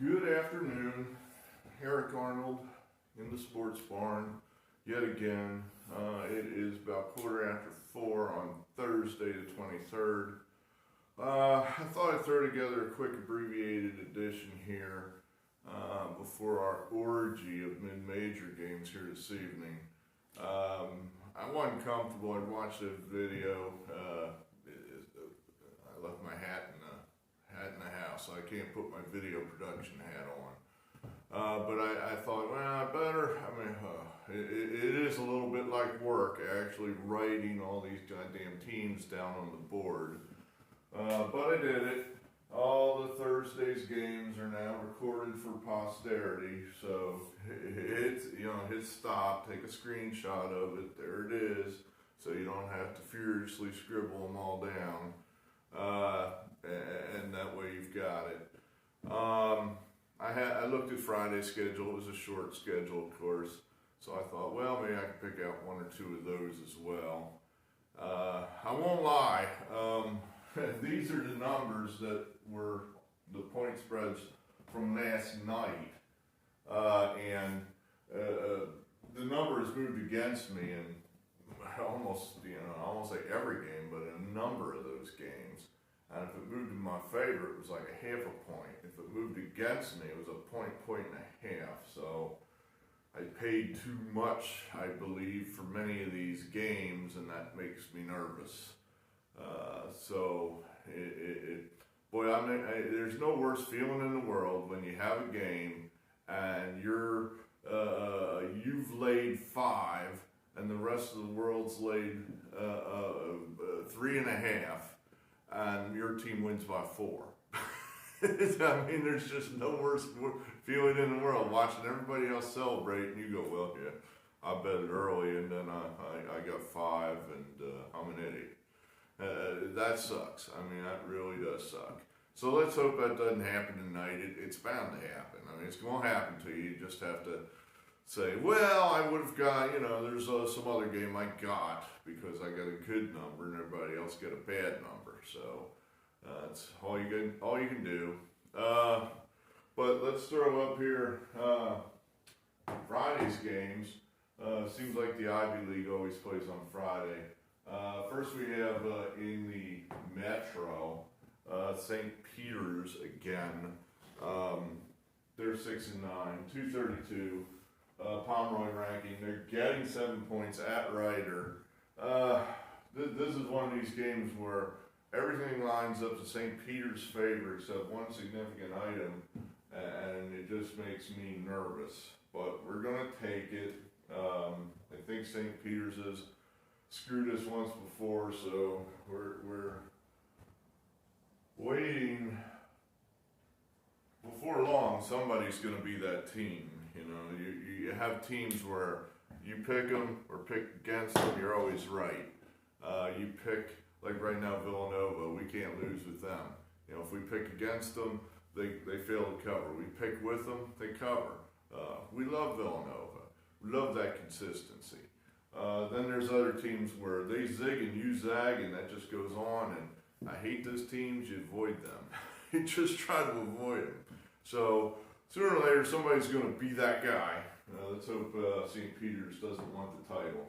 Good afternoon, Eric Arnold in the sports barn yet again. It is about 4:15 on Thursday the 23rd. I thought I'd throw together a quick abbreviated edition here before our orgy of mid-major games here this evening. I wasn't comfortable. I'd watched the video. I left my hat in the house, so I can't put my video production hat on. But I thought, well, I better. I mean, it is a little bit like work actually writing all these goddamn teams down on the board. But I did it. All the Thursday's games are now recorded for posterity. So hit stop, take a screenshot of it. There it is. So you don't have to furiously scribble them all down. And that way you've got it. I looked at Friday's schedule. It was a short schedule, of course. So I thought, well, maybe I can pick out one or two of those as well. I won't lie. These are the numbers that were the point spreads from last night. And the numbers moved against me in almost, I won't say every game, but a number of those games. And if it moved in my favor, it was like a half a point. If it moved against me, it was a point and a half. So I paid too much, I believe, for many of these games, and that makes me nervous. There's no worse feeling in the world when you have a game and you've laid 5 and the rest of the world's laid 3.5, and your team wins by 4. I mean, there's just no worse feeling in the world watching everybody else celebrate, and you go, well, yeah, I bet it early, and then I got 5, and I'm an idiot. That sucks. I mean, that really does suck. So let's hope that doesn't happen tonight. It's bound to happen. I mean, it's going to happen to you. You just have to say, well, I would have got, there's some other game I got because I got a good number and everybody else got a bad number. So that's all you can do. But let's throw up here Friday's games. Seems like the Ivy League always plays on Friday. First we have in the Metro, St. Peter's again. They're 6-9, 232. Pomeroy ranking. They're getting 7 points at Ryder. This is one of these games where everything lines up to St. Peter's favor except one significant item, and it just makes me nervous. But we're going to take it. I think St. Peter's has screwed us once before, so we're waiting. Before long, somebody's going to be that team. You have teams where you pick them or pick against them, you're always right. You pick, like right now, Villanova, we can't lose with them. If we pick against them, they fail to cover. We pick with them, they cover. We love Villanova. We love that consistency. Then there's other teams where they zig and you zag, and that just goes on. And I hate those teams. You avoid them. You just try to avoid them. So sooner or later, somebody's going to be that guy. Let's hope St. Peter's doesn't want the title.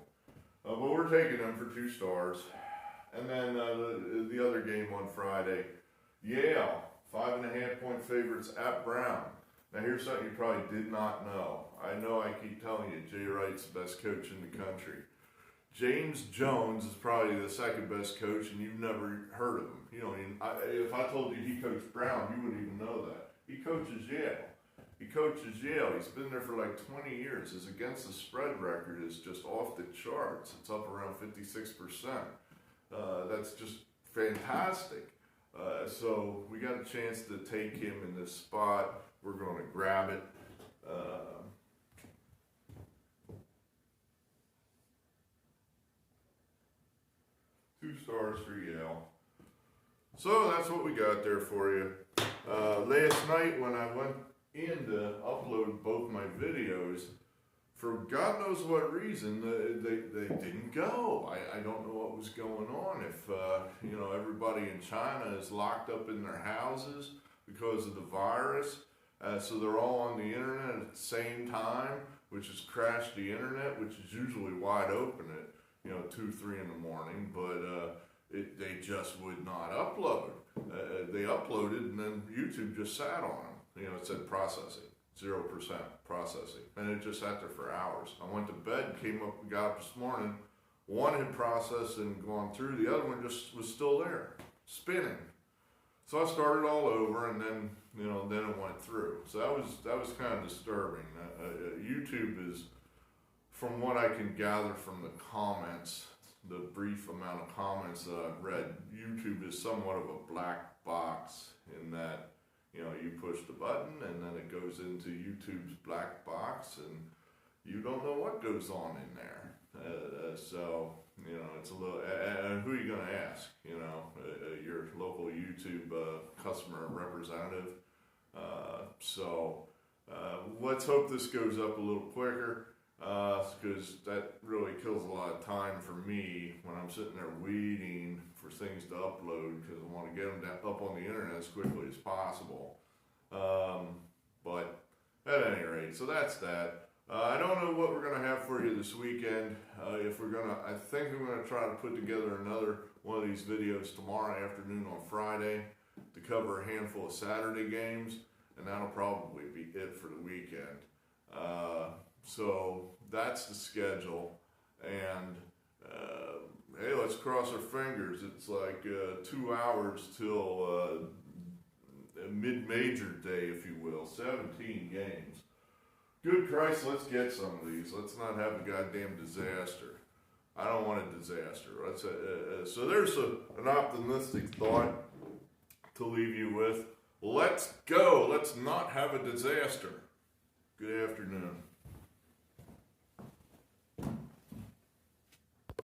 But we're taking them for 2 stars. And then the other game on Friday, Yale, 5.5 point favorites at Brown. Now here's something you probably did not know. I know I keep telling you, Jay Wright's the best coach in the country. James Jones is probably the second best coach, and you've never heard of him. If I told you he coached Brown, you wouldn't even know that. He coaches Yale. He's been there for like 20 years. His against the spread record is just off the charts. It's up around 56%. That's just fantastic. So we got a chance to take him in this spot. We're going to grab it. 2 stars for Yale. So that's what we got there for you. Last night when I went in to upload both my videos, for God knows what reason, they didn't go. I don't know what was going on. If everybody in China is locked up in their houses because of the virus, So they're all on the internet at the same time, which has crashed the internet, which is usually wide open at 2, 3 in the morning, but they just would not upload. They uploaded and then YouTube just sat on them. It said processing, 0% processing, and it just sat there for hours. I went to bed, got up this morning. One had processed and gone through. The other one just was still there, spinning. So I started all over, and then then it went through. So that was kind of disturbing. YouTube is, from what I can gather from the comments, the brief amount of comments that I've read, YouTube is somewhat of a black box in that you push the button and then it goes into YouTube's black box, and you don't know what goes on in there. So it's a little. And who are you going to ask? Your local YouTube customer representative. So let's hope this goes up a little quicker, because that really kills a lot of time for me when I'm sitting there waiting for things to upload, because I want to get them up on the internet as quickly as possible. But at any rate, so that's that. I don't know what we're going to have for you this weekend. I think I'm going to try to put together another one of these videos tomorrow afternoon on Friday to cover a handful of Saturday games, and that'll probably be it for the weekend. So that's the schedule, and hey, let's cross our fingers. It's like 2 hours till mid-major day, if you will, 17 games. Good Christ, let's get some of these. Let's not have a goddamn disaster. I don't want a disaster. So there's an optimistic thought to leave you with. Let's go. Let's not have a disaster. Good afternoon.